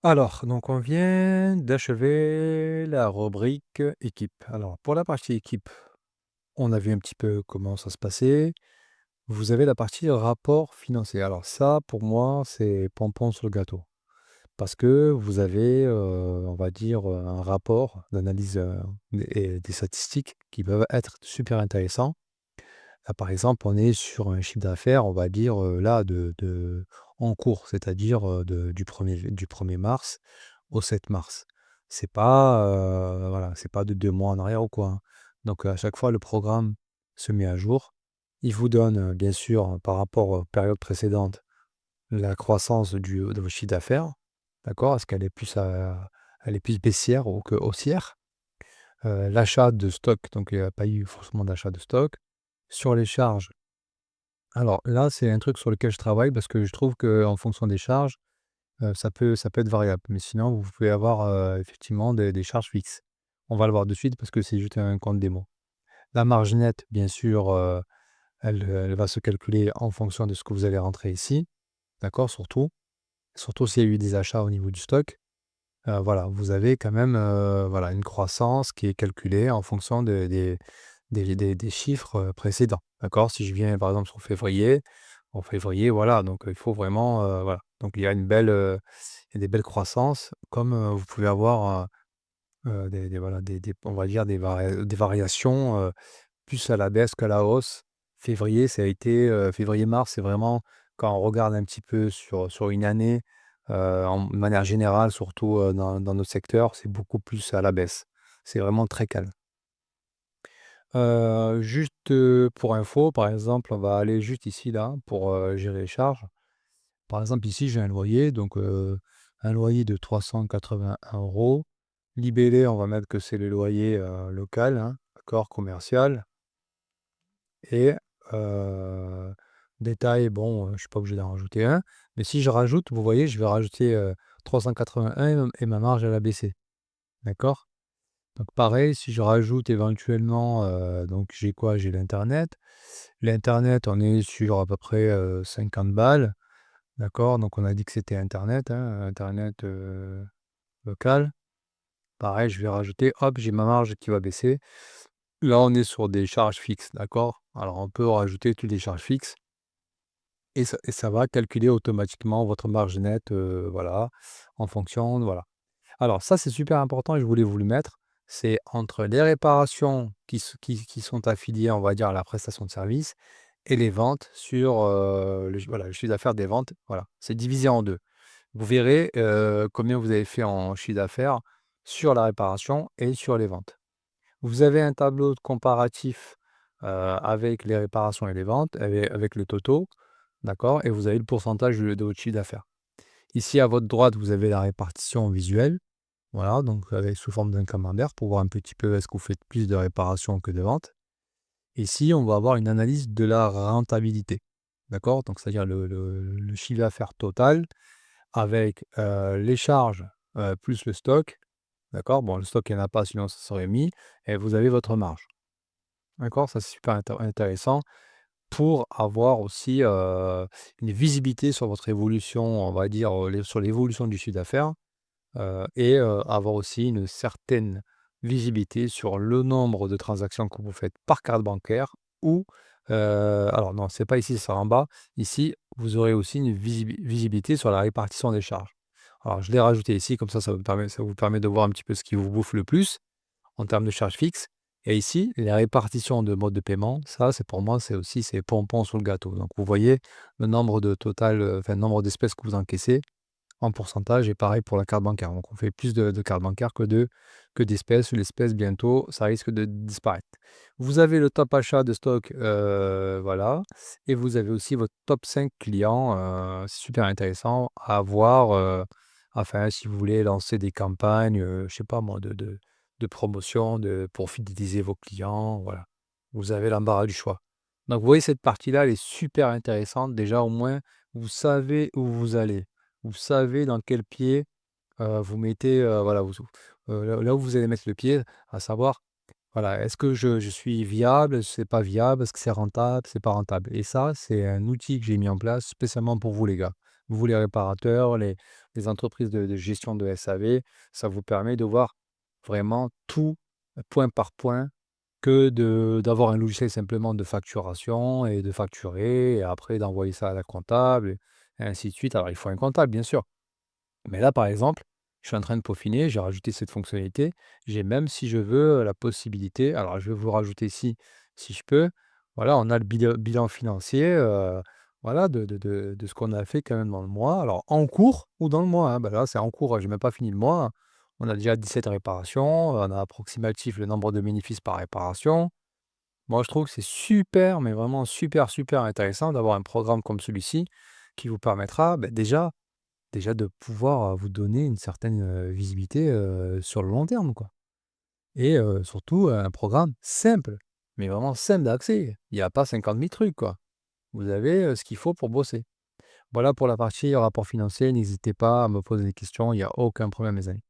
Alors, donc on vient d'achever la rubrique équipe. Alors, pour la partie équipe, on a vu un petit peu comment ça se passait. Vous avez la partie rapport financier. Alors ça, pour moi, c'est pompon sur le gâteau. Parce que vous avez, on va dire, un rapport d'analyse et des statistiques qui peuvent être super intéressants. Là, par exemple, on est sur un chiffre d'affaires, on va dire, là, en cours, c'est-à-dire du 1er mars au 7 mars. C'est pas, voilà, c'est pas de 2 mois en arrière ou quoi, hein. Donc, à chaque fois, le programme se met à jour. Il vous donne, bien sûr, par rapport aux périodes précédentes, la croissance de votre chiffre d'affaires, d'accord? Est-ce qu'elle est plus, elle est plus baissière ou que haussière? L'achat de stock, donc il n'y a pas eu forcément d'achat de stock. Sur les charges, alors là, c'est un truc sur lequel je travaille parce que je trouve qu'en fonction des charges, ça peut être variable. Mais sinon, vous pouvez avoir, effectivement des charges fixes. On va le voir de suite parce que c'est juste un compte démo. La marge nette, bien sûr, elle va se calculer en fonction de ce que vous allez rentrer ici, d'accord? Surtout s'il y a eu des achats au niveau du stock. Voilà, vous avez quand même, voilà, une croissance qui est calculée en fonction des chiffres, précédents, d'accord? Si je viens, par exemple, sur février, en février, voilà, donc il faut vraiment, voilà, donc il y a des belles croissances comme, vous pouvez avoir, des voilà, on va dire des variations, plus à la baisse qu'à la hausse. Février, ça a été, février-mars, c'est vraiment quand on regarde un petit peu sur une année, en de manière générale, surtout, dans notre secteur, c'est beaucoup plus à la baisse. C'est vraiment très calme. Juste, pour info, par exemple, on va aller juste ici, là, pour, gérer les charges. Par exemple, ici, j'ai un loyer, donc, un loyer de 381 €. Libellé, on va mettre que c'est le loyer, local, hein, d'accord, commercial. Et détail, bon, je suis pas obligé d'en rajouter un, mais si je rajoute, vous voyez, je vais rajouter, 381 et ma marge, elle a baissé, d'accord? Donc pareil, si je rajoute éventuellement, donc j'ai quoi? J'ai l'internet. L'internet, on est sur à peu près, 50 balles, d'accord? Donc on a dit que c'était internet, hein, internet, local. Pareil, je vais rajouter, hop, j'ai ma marge qui va baisser. Là, on est sur des charges fixes, d'accord? Alors on peut rajouter toutes les charges fixes. Et ça va calculer automatiquement votre marge nette, voilà, en fonction de voilà. Alors ça, c'est super important et je voulais vous le mettre. C'est entre les réparations qui sont affiliées, on va dire, à la prestation de service et les ventes sur, le chiffre d'affaires des ventes, voilà. C'est divisé en 2. Vous verrez, combien vous avez fait en chiffre d'affaires sur la réparation et sur les ventes. Vous avez un tableau de comparatif, avec les réparations et les ventes, avec le toto, d'accord? Et vous avez le pourcentage de votre chiffre d'affaires. Ici, à votre droite, vous avez la répartition visuelle, voilà, donc avec sous forme d'un camembert pour voir un petit peu est-ce que vous faites plus de réparations que de ventes. Ici, on va avoir une analyse de la rentabilité, d'accord? Donc c'est-à-dire le chiffre d'affaires total avec, les charges, plus le stock, d'accord? Bon, le stock, il y en a pas, sinon ça serait mis et vous avez votre marge. D'accord, ça c'est super intéressant pour avoir aussi, une visibilité sur votre évolution, on va dire, sur l'évolution du chiffre d'affaires, et avoir aussi une certaine visibilité sur le nombre de transactions que vous faites par carte bancaire ou, alors non, c'est pas ici, c'est en bas. Ici, vous aurez aussi une visibilité sur la répartition des charges. Alors je l'ai rajouté ici, comme ça vous permet de voir un petit peu ce qui vous bouffe le plus en termes de charges fixes. Et ici, les répartitions de modes de paiement, ça, c'est pour moi, c'est pompon sur le gâteau. Donc, vous voyez le nombre de total, enfin, le nombre d'espèces que vous encaissez en pourcentage et pareil pour la carte bancaire. Donc, on fait plus de cartes bancaires que d'espèces. L'espèce, bientôt, ça risque de disparaître. Vous avez le top achat de stock, voilà. Et vous avez aussi votre top 5 clients. C'est super intéressant à voir. Enfin, si vous voulez lancer des campagnes, je sais pas moi, de promotion, pour fidéliser vos clients, voilà. Vous avez l'embarras du choix. Donc vous voyez cette partie-là, elle est super intéressante. Déjà, au moins, vous savez où vous allez. Vous savez dans quel pied, vous mettez, voilà, là où vous allez mettre le pied, à savoir, voilà, est-ce que je suis viable? Est-ce que c'est pas viable? Est-ce que c'est rentable? C'est pas rentable? Et ça, c'est un outil que j'ai mis en place spécialement pour vous les gars. Vous les réparateurs, les entreprises de gestion de SAV, ça vous permet de voir vraiment tout, point par point, que d'avoir un logiciel simplement de facturation et de facturer et après d'envoyer ça à la comptable et ainsi de suite. Alors il faut un comptable bien sûr, mais là par exemple, je suis en train de peaufiner, j'ai rajouté cette fonctionnalité. J'ai même si je veux, la possibilité alors je vais vous rajouter si je peux, voilà, on a le bilan financier, voilà de ce qu'on a fait quand même dans le mois. Alors en cours ou dans le mois, hein, bah, là c'est en cours, j'ai même pas fini le mois, hein. On a déjà 17 réparations, on a approximatif le nombre de bénéfices par réparation. Moi, je trouve que c'est super, mais vraiment super, super intéressant d'avoir un programme comme celui-ci qui vous permettra, beh, déjà de pouvoir, vous donner une certaine, visibilité, sur le long terme, quoi et surtout, un programme simple, mais vraiment simple d'accès. Il y a pas 50 000 trucs, quoi. Vous avez, ce qu'il faut pour bosser. Voilà pour la partie rapport financier, n'hésitez pas à me poser des questions, il y a aucun problème, mes amis.